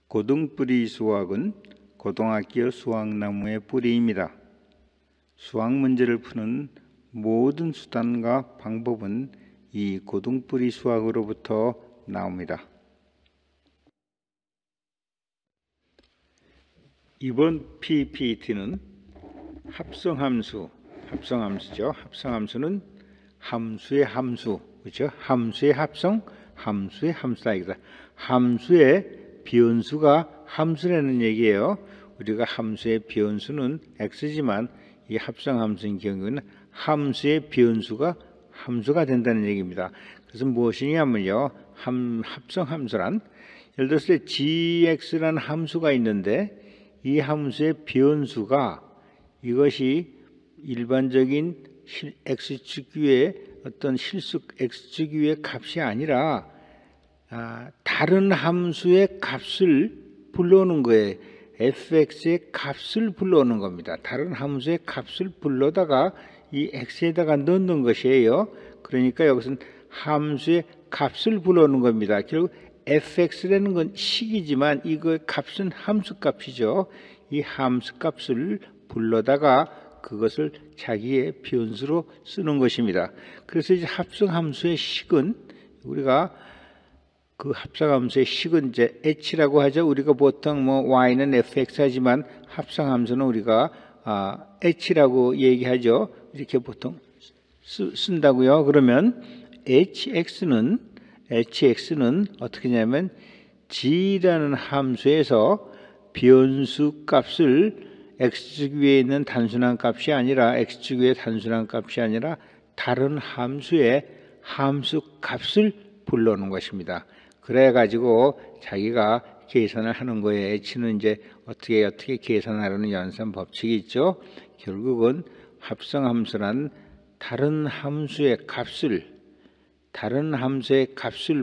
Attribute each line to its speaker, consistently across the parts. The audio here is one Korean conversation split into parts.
Speaker 1: 고등뿌리 수학은 고등학교 수학나무의 뿌리입니다. 수학 문제를 푸는 모든 수단과 방법은 이 고등뿌리 수학으로부터 나옵니다. 이번 PPT는 합성함수죠. 합성함수는 함수의 함수, 그렇죠? 함수의 합성, 함수의 함수다. 함수의 비원수가 함수라는 얘기예요. 우리가 함수의 비원수는 x지만 이 합성함수인 경우는 함수의 비원수가 함수가 된다는 얘기입니다. 그래서 무엇이냐면요, 합성함수란 예를 들어서 gx라는 함수가 있는데 이 함수의 비원수가 이것이 일반적인 x축 위의 어떤 실수 x축 위의 값이 아니라 다른 함수의 값을 불러오는 거예요. fx의 값을 불러오는 겁니다. 다른 함수의 값을 불러다가 이 x에다가 넣는 것이에요. 그러니까 여기서는 함수의 값을 불러오는 겁니다. 결국 fx라는 건 식이지만 이거의 값은 함수 값이죠. 이 함수 값을 불러다가 그것을 자기의 변수로 쓰는 것입니다. 그래서 이제 합성함수의 식은 우리가 그 합성함수의 식은 이제 h라고 하죠. 우리가 보통 y는 fx 하지만 합성함수는 우리가 h라고 얘기하죠. 이렇게 보통 쓴다고요. 그러면 hx는 어떻게 하냐면 g라는 함수에서 변수 값을 x축 위에 있는 단순한 값이 아니라 x축 위에 단순한 값이 아니라 다른 함수의 함수 값을 불러오는 것입니다. 그래 가지고 자기가 계산을 하는 거예요. h는 이제 어떻게 계산하려는 연산 법칙이 있죠. 결국은 합성함수란 다른 함수의 값을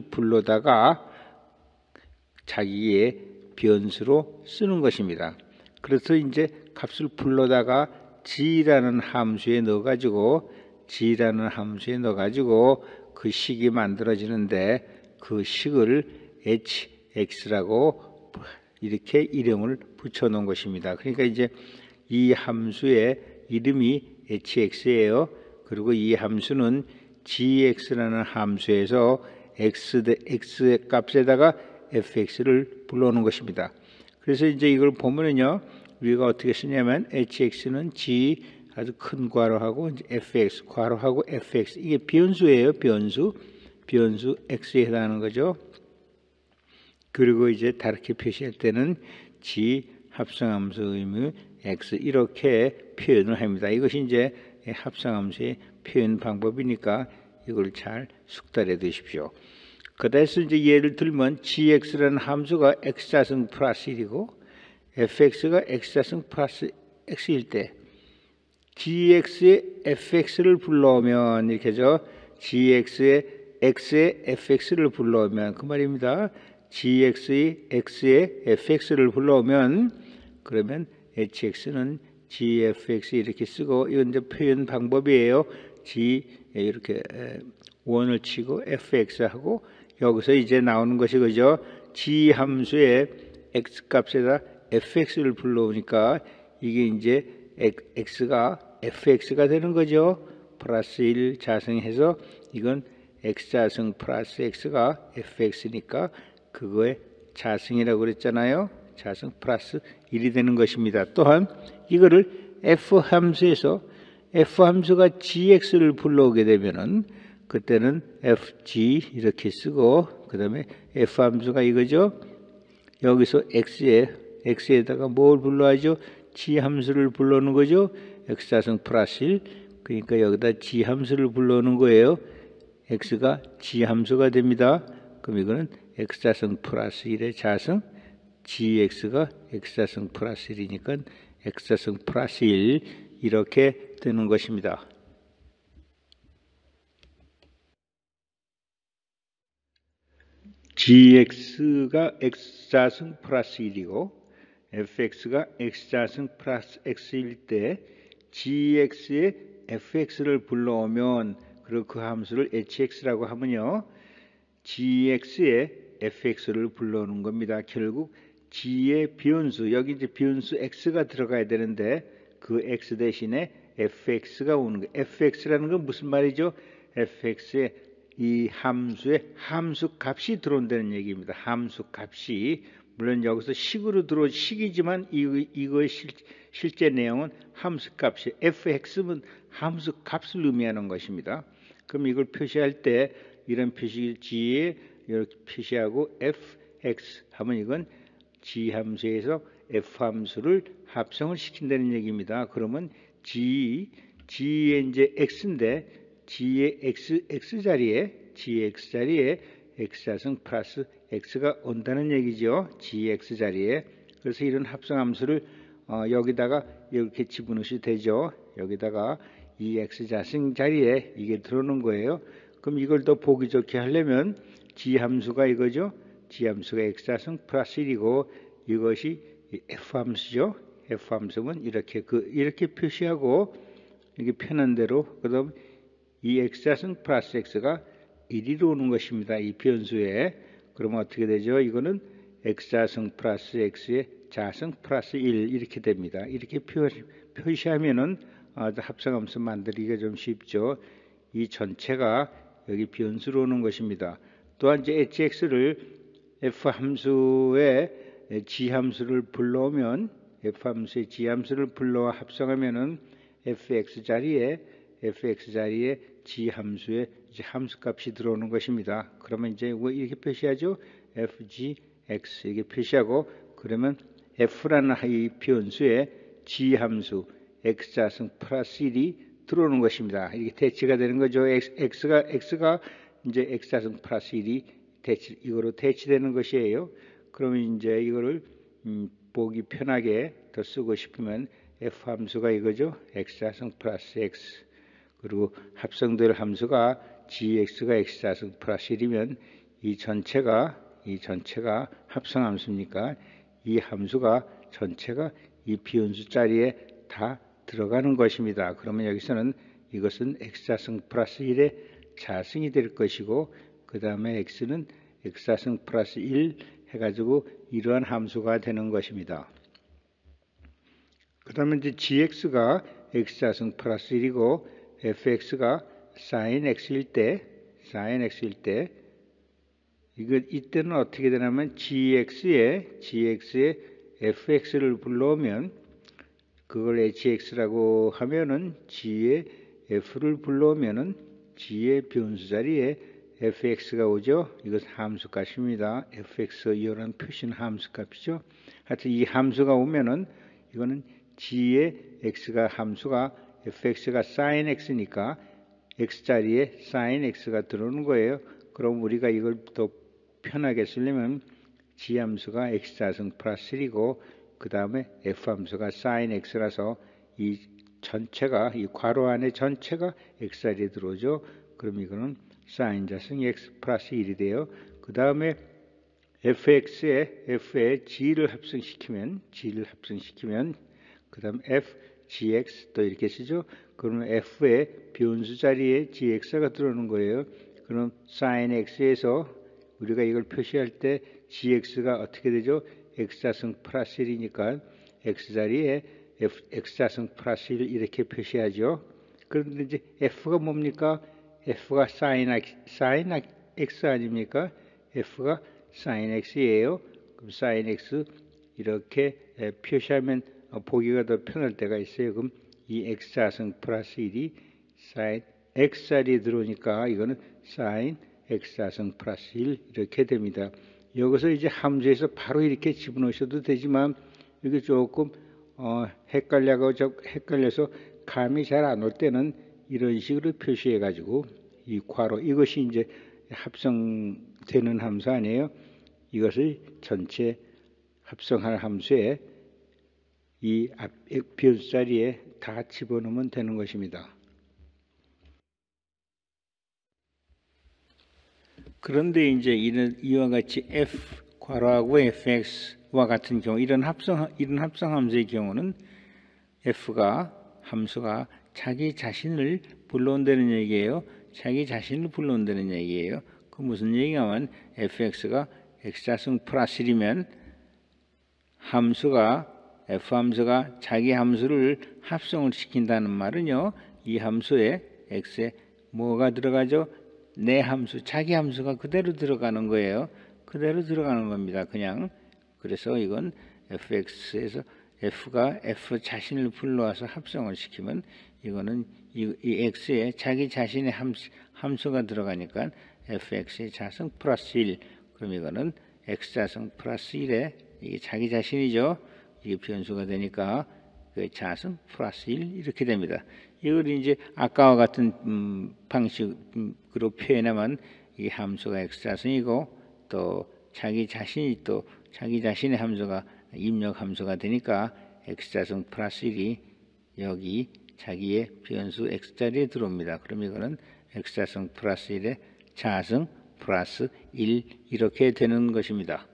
Speaker 1: 불러다가 자기의 변수로 쓰는 것입니다. 그래서 이제 값을 불러다가 g라는 함수에 넣어가지고 그 식이 만들어지는데 그 식을 hx라고 이렇게 이름을 붙여놓은 것입니다. 그러니까 이제 이 함수의 이름이 hx예요. 그리고 이 함수는 gx라는 함수에서 x의 값에다가 fx를 불러오는 것입니다. 그래서 이제 이걸 보면은요, 우리가 어떻게 쓰냐면 hx는 g 아주 큰 괄호하고 fx 괄호하고 fx 이게 변수예요. 변수 x에 해당하는 거죠. 그리고 이제 다르게 표시할 때는 g 합성함수 의미 x 이렇게 표현을 합니다. 이것이 이제 합성함수의 표현 방법이니까 이걸 잘 숙달해 두십시오. 그래서 이제 예를 들면 gx라는 함수가 x자승 플러스 1이고 fx가 x자승 플러스 x일 때 gx의 fx를 불러오면 이렇게 하죠. gx의 x의 fx를 불러오면 그 말입니다. gx의 x의 fx를 불러오면 그러면 hx는 gfx 이렇게 쓰고 이건 이제 표현 방법이에요. g 이렇게 원을 치고 fx하고 여기서 이제 나오는 것이 그죠. g 함수의 x 값에다 fx를 불러오니까 이게 이제 x가 fx가 되는 거죠. 플러스 1 자승해서 이건 x자승 플러스 x가 fx니까 그거의 자승이라고 그랬잖아요. 자승 플러스 1이 되는 것입니다. 또한 이거를 f 함수가 gx를 불러오게 되면은 그때는 fg 이렇게 쓰고 그 다음에 f 함수가 이거죠. 여기서 x에다가 뭘 불러야죠? g 함수를 불러오는 거죠. x자승 플러스 1 그러니까 여기다 g 함수를 불러오는 거예요. x가 g 함수가 됩니다. 그럼 이거는 x자승 플러스 1의 자승 gx가 x자승 플러스 1이니까 x자승 플러스 1 이렇게 되는 것입니다. gx가 x자승 플러스 1이고 fx가 x자승 플러스 x일 때 gx의 fx를 불러오면 그리고 그 함수를 hx라고 하면요, gx의 fx를 불러오는 겁니다. 결국 g의 변수, 여기 이제 변수 x가 들어가야 되는데 그 x 대신에 fx가 오는 거예요. fx라는 건 무슨 말이죠? fx의 이 함수에 함수 값이 들어온다는 얘기입니다. 함수 값이 물론 여기서 식으로 들어온 식이지만 이거의 실제 내용은 함수 값이 fx는 함수 값을 의미하는 것입니다. 그럼 이걸 표시할 때 이런 표시 g에 이렇게 표시하고 fx 하면 이건 g 함수에서 f 함수를 합성을 시킨다는 얘기입니다. 그러면 g의 이제 x인데 g의 x 자리에 x자승 플러스 x가 온다는 얘기죠. gx 자리에. 그래서 이런 합성 함수를 여기다가 이렇게 집어넣으셔도 되죠. 여기다가 이 x자승 자리에 이게 들어오는 거예요. 그럼 이걸 더 보기 좋게 하려면 g 함수가 이거죠. g 함수가 x자승 플러스 1이고 이것이 f 함수죠. f 함수는 이렇게 표시하고 이게 편한 대로 그다음 이 x자승 플러스 x가 1이 오는 것입니다. 이 변수에. 그러면 어떻게 되죠? 이거는 x자승 플러스 x의 자승 플러스 1 이렇게 됩니다. 이렇게 표시하면은 합성함수 만들기가 좀 쉽죠. 이 전체가 여기 변수로 오는 것입니다. 또한 이제 hx를 f 함수에 g 함수를 불러오면 f 함수의 g 함수를 불러와 합성하면은 fx 자리에 g 함수의 이제 함수 값이 들어오는 것입니다. 그러면 이제 이렇게 표시하죠. fgx 이렇게 표시하고 그러면 f라는 이 변수에 g 함수 x자승 플러스 1이 들어오는 것입니다. 이렇게 대치가 되는 거죠. x가 이제 x자승 플러스 1이 이거로 대치되는 것이에요. 그러면 이제 이거를 보기 편하게 더 쓰고 싶으면 f 함수가 이거죠. x자승 플러스 x 그리고 합성될 함수가 gx가 x자승 플러스 1이면 이 전체가 합성 함수니까 이 함수가 전체가 이 비원수 자리에 다 들어가는 것입니다. 그러면 여기서는 이것은 x자승 플러스 1의 자승이 될 것이고 그 다음에 x는 x자승 플러스 1 해가지고 이러한 함수가 되는 것입니다. 그 다음에 이제 gx가 x자승 플러스 1이고 fx가 sin x일 때 이때는 어떻게 되냐면 gx에 fx를 불러오면 그걸 hx라고 하면은 g에 f를 불러오면은 g의 변수 자리에 fx가 오죠. 이것은 함수 값입니다. fx 이런 표시는 함수 값이죠. 하여튼 이 함수가 오면은 이거는 g의 x가 함수가 fx가 sin x니까 x 자리에 sin x가 들어오는 거예요. 그럼 우리가 이걸 더 편하게 쓰려면 g 함수가 x자승 플러스 1이고 그 다음에 f 함수가 sin x라서 이 전체가 이 괄호 안에 전체가 x 자리에 들어오죠. 그럼 이거는 sin 자승 x 플러스 1이 돼요. 그 다음에 f에 g를 합성시키면 그 다음 fgx 또 이렇게 쓰죠. 그러면 f의 변수 자리에 gx가 들어오는 거예요. 그럼 sin x에서 우리가 이걸 표시할 때 gx가 어떻게 되죠? x자승 플러스 1이니까 x 자리에 x자승 플러스 1 이렇게 표시하죠. 그런데 이제 f가 뭡니까? f가 sin x 아닙니까? f가 sin x예요. 그럼 sin x 이렇게 표시하면 보기가 더 편할 때가 있어요. 그럼 이 x자승 플러스 1이 sin x 자리에 들어오니까 이거는 sin x자승 플러스 1 이렇게 됩니다. 여기서 이제 함수에서 바로 이렇게 집어넣으셔도 되지만 이게 조금 헷갈려서 감이 잘 안 올 때는 이런 식으로 표시해 가지고 이 괄호 이것이 이제 합성되는 함수 아니에요. 이것을 전체 합성할 함수에 이 변수 자리에 다 집어넣으면 되는 것입니다. 그런데 이제 이와 같이 f 괄호하고 fx와 같은 경우 이런 합성 함수의 경우는 f가 함수가 자기 자신을 불러온다는 얘기예요. 자기 자신을 불러온다는 얘기예요. 그 무슨 얘기냐면 fx가 x자승 플러스 1이면 f 함수가 자기 함수를 합성을 시킨다는 말은요, 이 함수에 x에 뭐가 들어가죠? 내 함수, 자기 함수가 그대로 들어가는 거예요. 그대로 들어가는 겁니다. 그냥. 그래서 이건 fx에서 f가 f 자신을 불러와서 합성을 시키면 이거는 이 x에 자기 자신의 함수가 들어가니까 fx의 자승 플러스 1. 그럼 이거는 x 자승 플러스 1에 이게 자기 자신이죠. 이게 변수가 되니까 그 자승 플러스 1 이렇게 됩니다. 이걸 이제 아까와 같은 방식으로 표현하면 이 함수가 x 자승이고 또 자기 자신의 함수가 입력 함수가 되니까 x 자승 플러스 1이 여기 자기의 변수 x 자리에 들어옵니다. 그럼 이거는 x 자승 플러스 1의 자승 플러스 1 이렇게 되는 것입니다.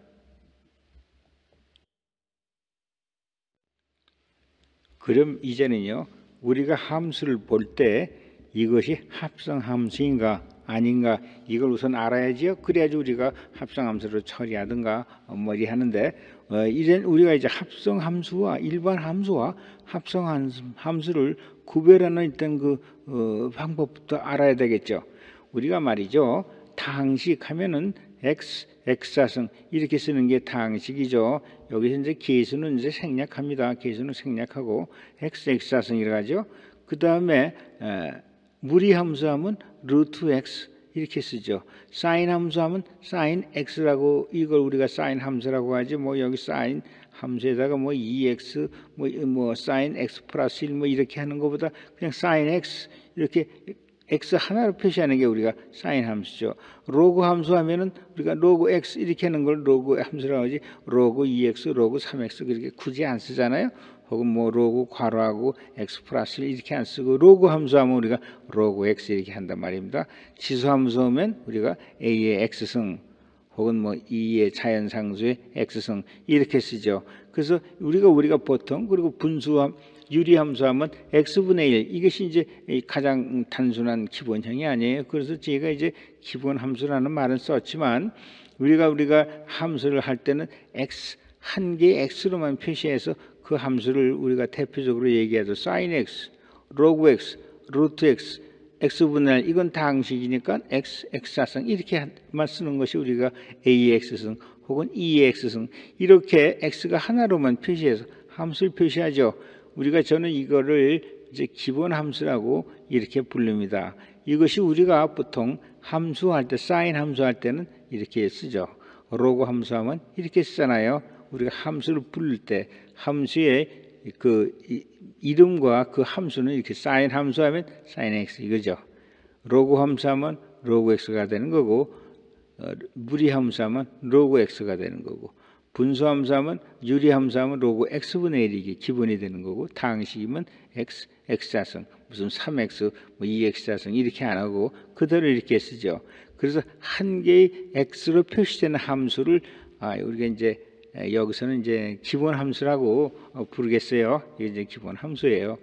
Speaker 1: 그럼 이제는요, 우리가 함수를 볼 때 이것이 합성 함수인가 아닌가 이걸 우선 알아야지요. 그래야지 우리가 합성 함수를 처리하든가 뭐리 하는데 이젠 우리가 이제 합성 함수와 일반 함수와 합성 함수를 구별하는 일단 그 방법부터 알아야 되겠죠. 우리가 말이죠, 타항식 하면은 x사승 이렇게 쓰는 게 타항식이죠. 여기서 이제 계수는 이제 생략합니다. 계수는 생략하고 x사승이라고 하죠. 그 다음에 무리 함수하면 루트 x 이렇게 쓰죠. 사인 함수하면 사인 x라고 이걸 우리가 사인 함수라고 하지. 뭐 여기 사인 함수에다가 뭐 2x 뭐 사인 x 플러스 1 뭐 이렇게 하는 것보다 그냥 사인 x 이렇게 x 하나로 표시하는 게 우리가 사인 함수죠. 로그 함수 하면은 우리가 로그 x 이렇게 하는 걸 로그 함수라고 하지. 로그 2x, 로그 3x 그렇게 굳이 안 쓰잖아요. 혹은 뭐 로그 괄호하고 x 플러스 1 이렇게 안 쓰고 로그 함수하면 우리가 로그 x 이렇게 한단 말입니다. 지수 함수하면 우리가 a의 x승 혹은 뭐 2의 자연상수의 x승 이렇게 쓰죠. 그래서 우리가 보통 그리고 분수함 유리함수하면 x분의 1 이것이 이제 가장 단순한 기본형이 아니에요. 그래서 제가 이제 기본함수라는 말은 썼지만 우리가 함수를 할 때는 x 한 개의 x로만 표시해서 그 함수를 우리가 대표적으로 얘기하죠. sin x, log x, 루트 x, x분의 1 이건 다항식이니까 x사승 이렇게만 쓰는 것이 우리가 a의 x승 혹은 2의 x승 이렇게 x가 하나로만 표시해서 함수를 표시하죠. 저는 이거를 이제 기본 함수라고 이렇게 부릅니다. 이것이 우리가 보통 함수할 때, 사인 함수할 때는 이렇게 쓰죠. 로그 함수하면 이렇게 쓰잖아요. 우리가 함수를 부를 때 함수의 그 이름과 그 함수는 이렇게 사인 함수하면 사인 x 이거죠. 로그 함수하면 로그 x가 되는 거고, 무리 함수하면 로그 x가 되는 거고, 분수 함수하면 유리 함수하면 로그 x분의 1이 기본이 되는 거고, 타항식이면 x자승 무슨 3x 뭐 2x자승 이렇게 안 하고 그대로 이렇게 쓰죠. 그래서 한 개의 x로 표시되는 함수를 우리가 이제 여기서는 이제 기본 함수라고 부르겠어요. 이게 이제 기본 함수예요.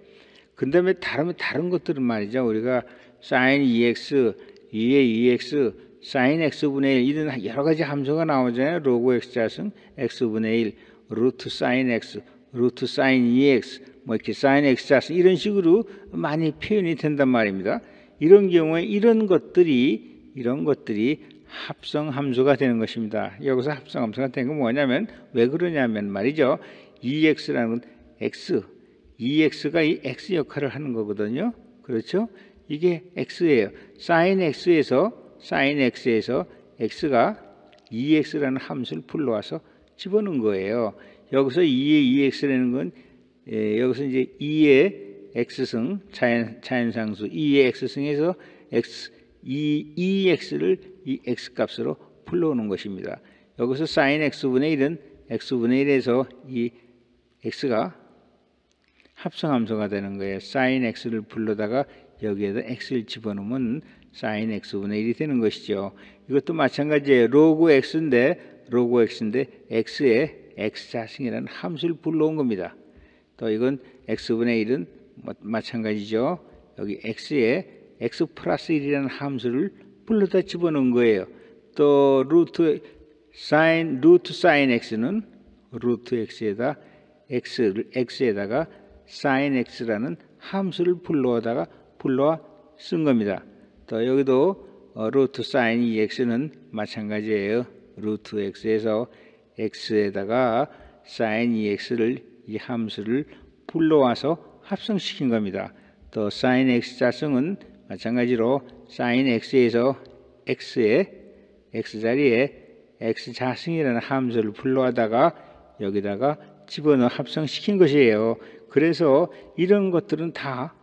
Speaker 1: 그다음에 다른 것들은 말이죠. 우리가 sin 2x, 2의 2x, sin x분의 1 이런 여러 가지 함수가 나오잖아요. 로그 x 자승 x분의 1, 루트 sin x, 루트 sin 2x 뭐 이렇게 sin x 자승 이런 식으로 많이 표현이 된단 말입니다. 이런 경우에 이런 것들이 합성 함수가 되는 것입니다. 여기서 합성 함수가 된 건 뭐냐면 왜 그러냐면 말이죠. 2x라는 건 x, 2x가 이 x 역할을 하는 거거든요. 그렇죠? 이게 x예요. sin x에서 x가 2x라는 함수를 불러와서 집어넣은 거예요. 여기서 2의 2x라는 건 여기서 이제 2의 x승 자연상수 2의 x승에서 x를 이 x값으로 불러오는 것입니다. 여기서 sin x분의 1은 x분의 1에서 이 x가 합성함수가 되는 거예요. sin x를 불러다가 여기에다 x를 집어넣으면 sin x분의 1이 되는 것이죠. 이것도 마찬가지예요. 로그 x인데 x의 x자승이라는 함수를 불러온 겁니다. 또 이건 x분의 1은 마찬가지죠. 여기 x에 x 플러스 1이라는 함수를 불러다 집어넣은 거예요. 또 루트 sin x는 루트 x에다가 sin x라는 함수를 불러와 쓴 겁니다. 또 여기도 루트 sin ex는 마찬가지예요. 루트 x에서 x에다가 sin ex를 이 함수를 불러와서 합성시킨 겁니다. 또 sin x 자승은 마찬가지로 sin x에서 x 자리에 x 자승이라는 함수를 불러와다가 여기다가 집어넣어 합성시킨 것이에요. 그래서 이런 것들은 다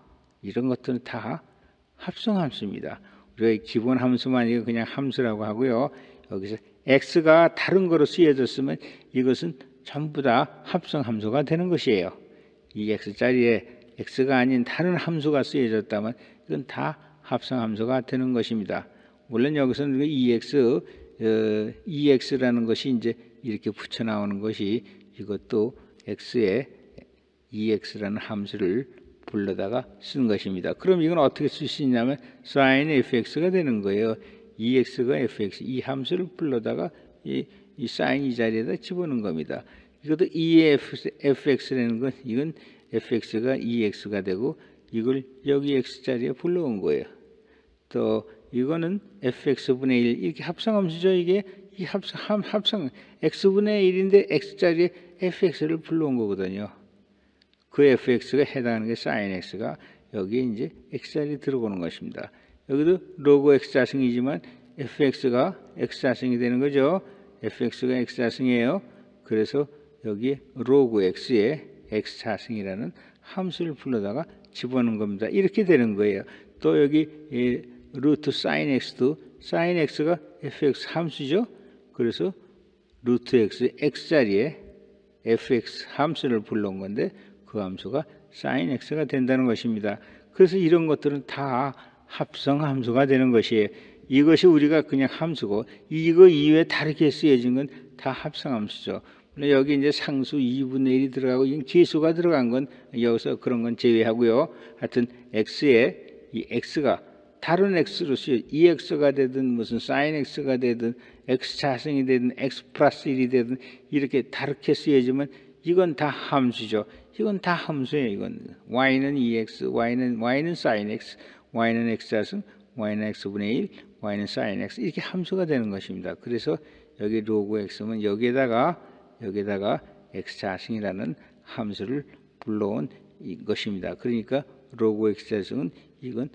Speaker 1: 합성함수입니다. 우리가 기본 함수만 그냥 함수라고 하고요. 여기서 x가 다른 거로 쓰여졌으면 이것은 전부 다 합성함수가 되는 것이에요. 이 x 자리에 x가 아닌 다른 함수가 쓰여졌다면 이건 다 합성함수가 되는 것입니다. 물론 여기서는 ex라는 것이 이제 이렇게 붙여 나오는 것이 이것도 x에 ex라는 함수를 불러다가 쓴 것입니다. 그럼 이건 어떻게 쓸 수 있냐면 sin fx가 되는 거예요. ex가 fx 이 함수를 불러다가 이 sin 이 자리에다 집어넣는 겁니다. 이것도 fx라는 건 이건 fx가 ex가 되고 이걸 여기 x 자리에 불러온 거예요. 또 이거는 fx분의 1 이렇게 합성함수죠. 이게 이 합성 x분의 1인데 x 자리에 fx를 불러온 거거든요. 그 fx가 해당하는 게 sin x가 여기에 이제 x 자리에 들어오는 것입니다. 여기도 로그 x 자승이지만 fx가 x 자승이 되는 거죠. fx가 x 자승이에요. 그래서 여기에 로그 x에 x 자승이라는 함수를 불러다가 집어넣는 겁니다. 이렇게 되는 거예요. 또 여기 루트 sin x도 sin x가 fx 함수죠. 그래서 루트 x 자리에 fx 함수를 불러온 건데 그 함수가 sin x가 된다는 것입니다. 그래서 이런 것들은 다 합성함수가 되는 것이에요. 이것이 우리가 그냥 함수고 이거 이외에 다르게 쓰여진 건 다 합성함수죠. 물론 여기 이제 상수 2분의 1이 들어가고 이건 계수가 들어간 건 여기서 그런 건 제외하고요. 하여튼 x에 이 x가 다른 x로 쓰여 이 x가 되든 무슨 sin x가 되든 x 자승이 되든 x 플러스 1이 되든 이렇게 다르게 쓰여지면 이건 다 함수죠. 이건 다 함수예요. 이건 y는 2x, y는 sin x, y는 x 자승, y는 x분의 1, y는 sin x 이렇게 함수가 되는 것입니다. 그래서 여기 로그 x면 여기에다가 x 자승이라는 함수를 불러온 것입니다. 그러니까 로그 x 자승은 이건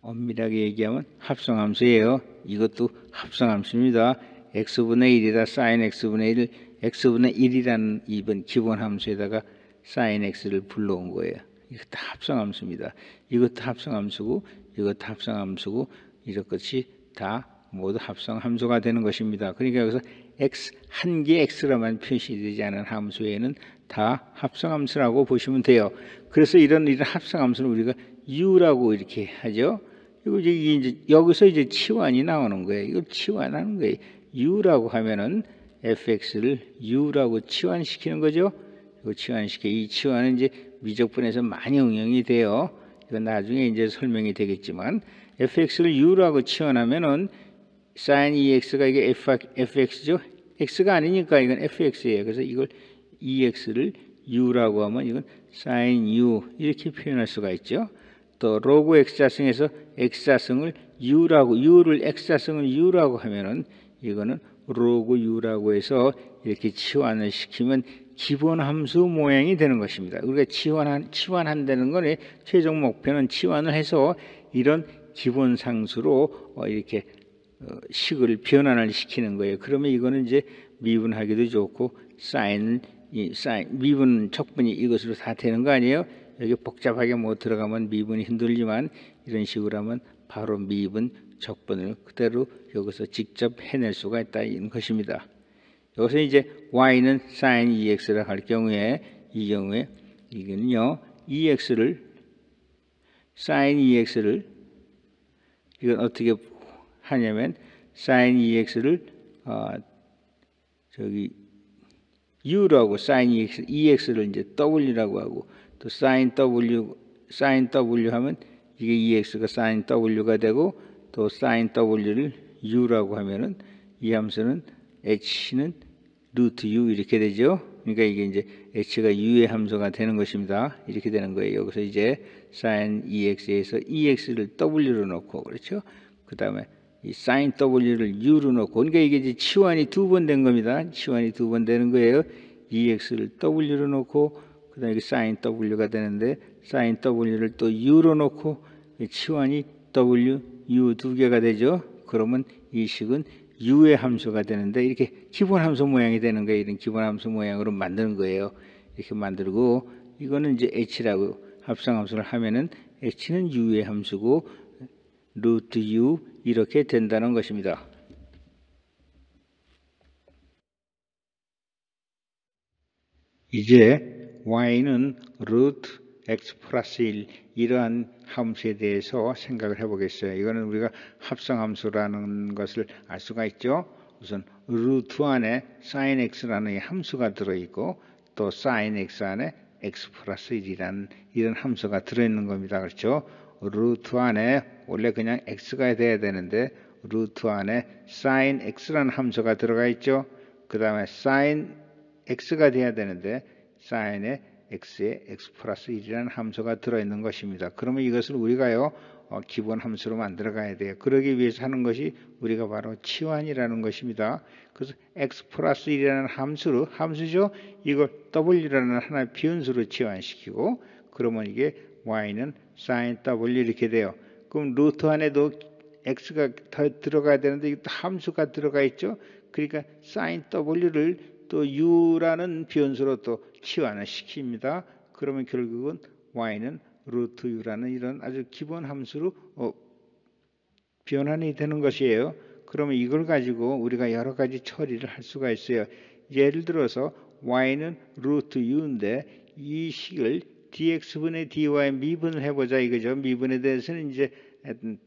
Speaker 1: 엄밀하게 얘기하면 합성함수예요. 이것도 합성함수입니다. x분의 1이다 sin x분의 1, x분의 1이라는 이번 기본 함수에다가 sin x를 불러온 거예요. 이거 다 합성함수입니다. 이것도 합성함수고 이것도 합성함수고 이런 것이 다 모두 합성함수가 되는 것입니다. 그러니까 여기서 x 한 개 x로만 표시되지 않은 함수에는 다 합성함수라고 보시면 돼요. 그래서 이런 합성함수는 우리가 u라고 이렇게 하죠. 이거 이제 여기서 이제 치환이 나오는 거예요. 이걸 치환하는 거예요. u라고 하면은 fx를 u라고 치환시키는 거죠. 이거 이 치환은 이제 미적분에서 많이 응용이 돼요. 이건 나중에 이제 설명이 되겠지만 fx를 u라고 치환하면은 sin ex가 이게 fx죠. x가 아니니까 이건 fx예요. 그래서 이걸 ex를 u라고 하면 이건 sin u 이렇게 표현할 수가 있죠. 또 로그 x자승에서 x자승을 u를 x자승을 u라고 하면은 이거는 로그 u라고 해서 이렇게 치환을 시키면 기본 함수 모양이 되는 것입니다. 우리가 치환한다는 거는 최종 목표는 치환을 해서 이런 기본 상수로 이렇게 식을 변환을 시키는 거예요. 그러면 이거는 이제 미분하기도 좋고 미분 척분이 이것으로 다 되는 거 아니에요? 여기 복잡하게 못 들어가면 미분이 힘들지만 이런 식으로 하면 바로 미분 척분을 그대로 여기서 직접 해낼 수가 있다 이런 것입니다. 여기서 이제 y는 sin ex라고 할 경우에 이 경우에 이거는요 sin ex를 이건 어떻게 하냐면 sin ex를 u라고 sin ex를 이제 w라고 하고 또 sin w 하면 이게 ex가 sin w가 되고 또 sin w를 u라고 하면은 이 함수는 h는 루트 u 이렇게 되죠. 그러니까 이게 이제 h가 u의 함수가 되는 것입니다. 이렇게 되는 거예요. 여기서 이제 sin ex에서 ex를 w로 놓고, 그렇죠? 그 다음에 이 sin w를 u로 놓고, 그러니까 이게 이제 치환이 두 번 된 겁니다. 치환이 두 번 되는 거예요. ex를 w로 놓고, 그 다음에 sin w가 되는데 sin w를 또 u로 놓고 치환이 w, u 두 개가 되죠. 그러면 이 식은 u의 함수가 되는데 이렇게 기본 함수 모양이 되는 거예요. 이런 기본 함수 모양으로 만드는 거예요. 이렇게 만들고 이거는 이제 h라고 합성함수를 하면은 h는 u의 함수고 루트 u 이렇게 된다는 것입니다. 이제 y는 루트 x 플러스 1 이러한 함수에 대해서 생각을 해보겠어요. 이거는 우리가 합성함수라는 것을 알 수가 있죠. 우선 루트 안에 sin x라는 함수가 들어있고 또 sin x 안에 x 플러스 1이라는 이런 함수가 들어있는 겁니다. 그렇죠? 루트 안에 원래 그냥 x가 돼야 되는데 루트 안에 sin x라는 함수가 들어가 있죠. 그 다음에 sin x가 돼야 되는데 sin의 x에 x 플러스 1이라는 함수가 들어있는 것입니다. 그러면 이것을 우리가요 기본 함수로 만들어 가야 돼요. 그러기 위해서 하는 것이 우리가 바로 치환이라는 것입니다. 그래서 x 플러스 1이라는 함수죠. 이걸 w라는 하나의 변수로 치환시키고 그러면 이게 y는 sin w 이렇게 돼요. 그럼 루트 안에도 x가 더 들어가야 되는데 이것도 함수가 들어가 있죠. 그러니까 sin w를 또 u라는 변수로 또 치환을 시킵니다. 그러면 결국은 y는 루트 u라는 이런 아주 기본 함수로 변환이 되는 것이에요. 그러면 이걸 가지고 우리가 여러 가지 처리를 할 수가 있어요. 예를 들어서 y는 루트 u인데 이 식을 dx분의 dy 미분을 해보자 이거죠. 미분에 대해서는 이제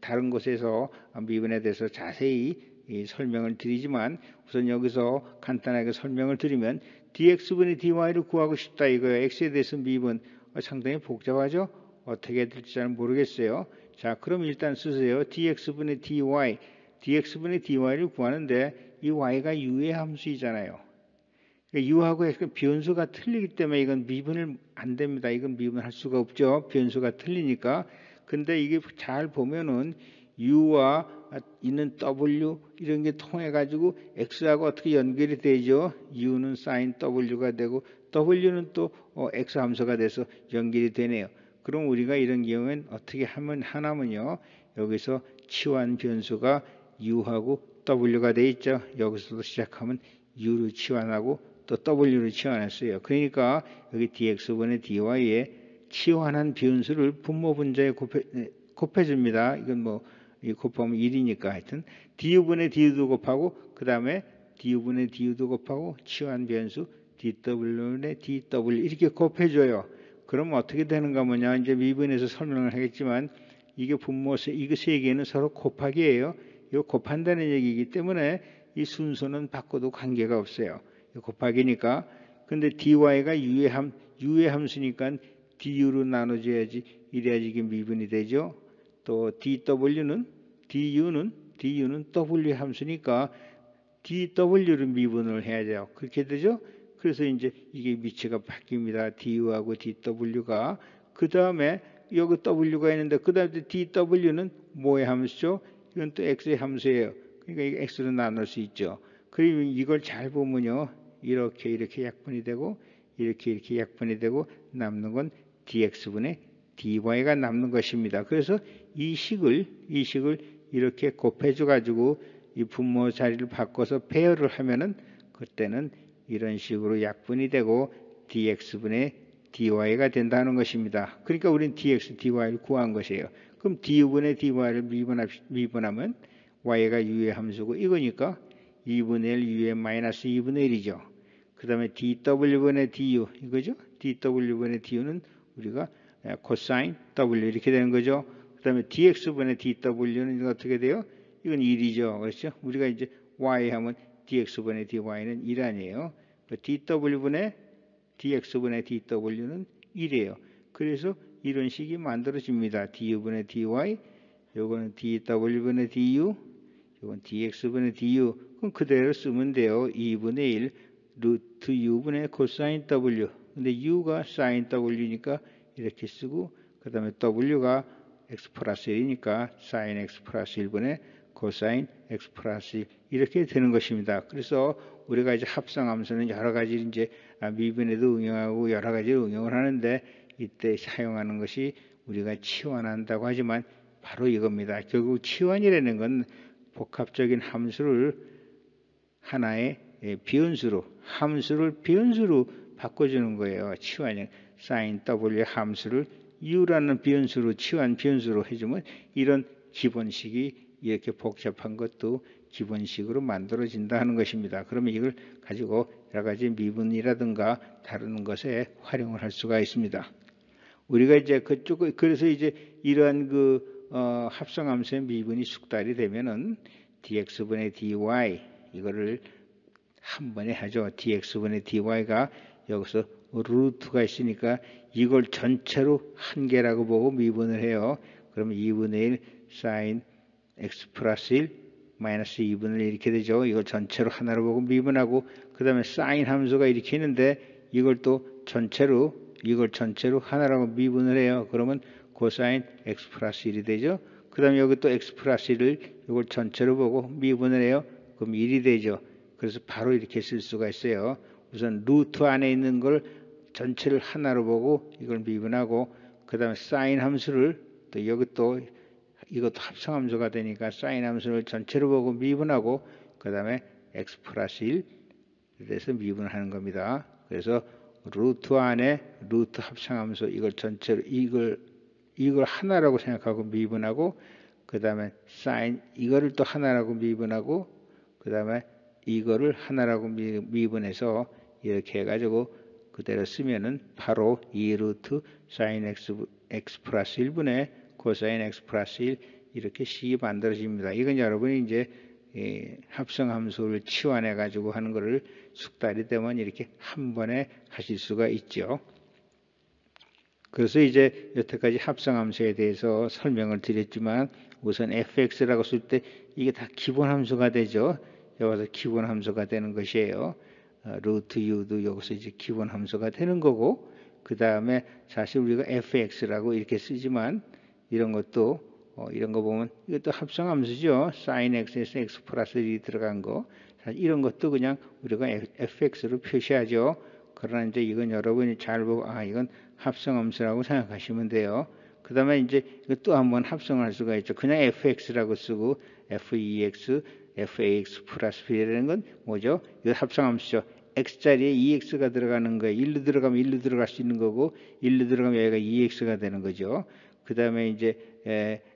Speaker 1: 다른 곳에서 미분에 대해서 자세히 설명을 드리지만 우선 여기서 간단하게 설명을 드리면 dx분의 dy를 구하고 싶다 이거예요. x에 대해서 미분 상당히 복잡하죠. 어떻게 될지 잘 모르겠어요. 자, 그럼 일단 쓰세요. dx분의 dy, dx분의 dy를 구하는데 이 y가 u의 함수이잖아요. 그러니까 u하고 x 변수가 틀리기 때문에 이건 미분을 안 됩니다. 이건 미분할 수가 없죠. 변수가 틀리니까. 근데 이게 잘 보면은 u와 있는 w 이런 게 통해 가지고 x하고 어떻게 연결이 되죠. u는 sin w가 되고 w는 또 x 함수가 돼서 연결이 되네요. 그럼 우리가 이런 경우엔 어떻게 하면 하나면요. 여기서 치환 변수가 u하고 w가 돼 있죠. 여기서도 시작하면 u로 치환하고 또 w로 치환했어요. 그러니까 여기 dx분의 dy에 치환한 변수를 분모 분자에 곱해줍니다. 이건 뭐 곱하면 1이니까 하여튼 du분의 du도 곱하고 그 다음에 du분의 du도 곱하고 치환 변수 dw분의 dw 이렇게 곱해줘요. 그럼 어떻게 되는가 뭐냐 이제 미분에서 설명을 하겠지만 이게 분모세 이거 세 개는 서로 곱하기예요. 이거 곱한다는 얘기이기 때문에 이 순서는 바꿔도 관계가 없어요. 곱하기니까. 근데 dy가 u의 함수니까 du로 나눠줘야지 이래야지 이게 미분이 되죠. 또 du는 w 함수니까 dw를 미분을 해야 돼요. 그렇게 되죠. 그래서 이제 이게 위치가 바뀝니다. du하고 dw가 그 다음에 여기 w가 있는데 그 다음에 dw는 뭐의 함수죠? 이건 또 x의 함수예요. 그러니까 이게 x로 나눌 수 있죠. 그리고 이걸 잘 보면요. 이렇게 약분이 되고 이렇게 약분이 되고 남는 건 dx분의 dy가 남는 것입니다. 그래서 이 식을 이렇게 곱해줘 가지고 이 분모 자리를 바꿔서 배열을 하면은 그때는 이런 식으로 약분이 되고 dx분의 dy가 된다는 것입니다. 그러니까 우리는 dx, dy를 구한 것이에요. 그럼 du분의 dy를 미분하면 y가 u의 함수고 이거니까 2분의 1 u의 마이너스 2분의 1이죠. 그 다음에 dw분의 du 이거죠. dw분의 du는 우리가 코사인 w 이렇게 되는 거죠. 그 다음에 dx분의 dw는 어떻게 돼요? 이건 1이죠. 그렇죠? 우리가 이제 y 하면 dx분의 dy는 1 아니에요. dw분의 dx분의 dw는 1이에요. 그래서 이런 식이 만들어집니다. du분의 dy, 요거는 dw분의 du, 요건 dx분의 du. 그럼 그대로 쓰면 돼요. 2분의 1 루트 u분의 코사인 w. 근데 u가 사인 w니까 이렇게 쓰고 그 다음에 w가 x 플러스 1이니까 사인 x 플러스 1분의 코사인 x 플러스 1 이렇게 되는 것입니다. 그래서 우리가 이제 합성함수는 여러 가지 이제 미분에도 응용하고 여러 가지 응용을 하는데 이때 사용하는 것이 우리가 치환한다고 하지만 바로 이겁니다. 결국 치환이라는 건 복합적인 함수를 하나의 비연수로 함수를 비연수로 바꿔주는 거예요. 치환이 sin w 함수를 u라는 비연수로 치환 비연수로 해주면 이런 기본식이 이렇게 복잡한 것도 기본식으로 만들어진다 하는 것입니다. 그러면 이걸 가지고 여러 가지 미분이라든가 다른 것에 활용을 할 수가 있습니다. 우리가 이제 그래서 이제 이러한 합성함수의 미분이 숙달이 되면은 dx분의 dy 이거를 한 번에 하죠. dx분의 dy가 여기서 루트가 있으니까 이걸 전체로 한 개라고 보고 미분을 해요. 그러면 2분의 1 sin x 플러스 1 마이너스 2분의 1 이렇게 되죠. 이걸 전체로 하나로 보고 미분하고 그 다음에 sin 함수가 이렇게 있는데 이걸 또 전체로 하나라고 미분을 해요. 그러면 코사인 x 플러스 1이 되죠. 그 다음에 여기 또 x 플러스 1을 이걸 전체로 보고 미분을 해요. 그럼 1이 되죠. 그래서 바로 이렇게 쓸 수가 있어요. 우선 루트 안에 있는 걸 전체를 하나로 보고 이걸 미분하고 그 다음에 사인 함수를 또 여기 또 이것도 합성함수가 되니까 사인 함수를 전체로 보고 미분하고 그 다음에 x 플러스 1 이래서 미분하는 겁니다. 그래서 루트 안에 루트 합성함수 이걸 전체로 이걸 하나라고 생각하고 미분하고 그 다음에 사인 이거를 또 하나라고 미분하고 그 다음에 이거를 하나라고 미분해서 이렇게 해가지고 그대로 쓰면은 바로 2루트 사인 x 플러스 1분의 코사인 x 플러스 1 이렇게 식이 만들어집니다. 이건 여러분이 이제 합성함수를 치환해 가지고 하는 것을 숙달이 되면 이렇게 한 번에 하실 수가 있죠. 그래서 이제 여태까지 합성함수에 대해서 설명을 드렸지만 우선 fx라고 쓸 때 이게 다 기본함수가 되죠. 여기서 기본함수가 되는 것이에요. 루트 u도 여기서 이제 기본함수가 되는 거고 그 다음에 사실 우리가 fx라고 이렇게 쓰지만 이런 것도 이런 거 보면 이것도 합성함수죠. sin x에서 x 플러스 1이 들어간 거. 사실 이런 것도 그냥 우리가 fx로 표시하죠. 그러나 이제 이건 여러분이 잘 보고 이건 합성함수라고 생각하시면 돼요. 그 다음에 이제 이것도 한번 합성할 수가 있죠. 그냥 fx라고 쓰고 fex, fax 플러스 b라는 건 뭐죠? 이거 합성함수죠. x자리에 2x가 들어가는 거예요. 1로 들어가면 1로 들어갈 수 있는 거고 1로 들어가면 여기가 2x가 되는 거죠. 그 다음에 이제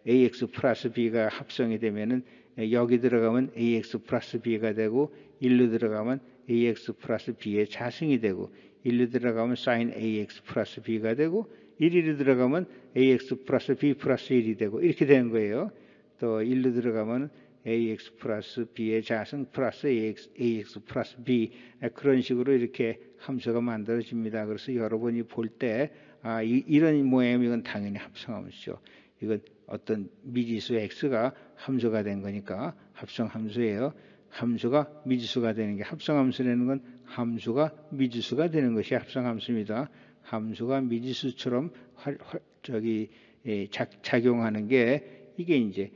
Speaker 1: ax 플러스 b가 합성이 되면은 여기 들어가면 ax 플러스 b가 되고 1로 들어가면 ax 플러스 b의 자승이 되고 1로 들어가면 sin ax 플러스 b가 되고 1로 들어가면 ax 플러스 b 플러스 1이 되고 이렇게 되는 거예요. 또 1로 들어가면 ax 플러스 b의 자승 플러스 ax 플러스 b 그런 식으로 이렇게 함수가 만들어집니다. 그래서 여러분이 볼 때 이런 모양이면 이건 당연히 합성함수죠. 이건 어떤 미지수 x가 함수가 된 거니까 합성함수예요. 함수가 미지수가 되는 게 합성함수라는 건 함수가 미지수가 되는 것이 합성함수입니다. 함수가 미지수처럼 작용하는 게 이게 이제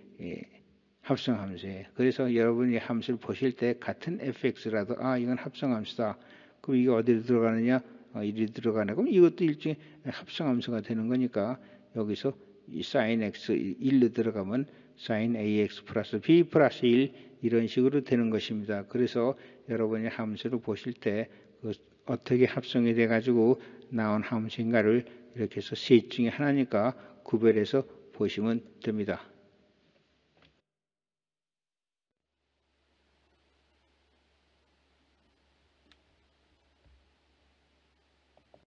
Speaker 1: 합성함수예요. 그래서 여러분이 함수를 보실 때 같은 fx라도 이건 합성함수다. 그럼 이게 어디로 들어가느냐? 이리 들어가네. 그럼 이것도 일종의 합성함수가 되는 거니까 여기서 이 sin x 1로 들어가면 sin ax 플러스 b 플러스 1 이런 식으로 되는 것입니다. 그래서 여러분이 함수를 보실 때 어떻게 합성이 돼 가지고 나온 함수인가를 이렇게 해서 셋 중에 하나니까 구별해서 보시면 됩니다.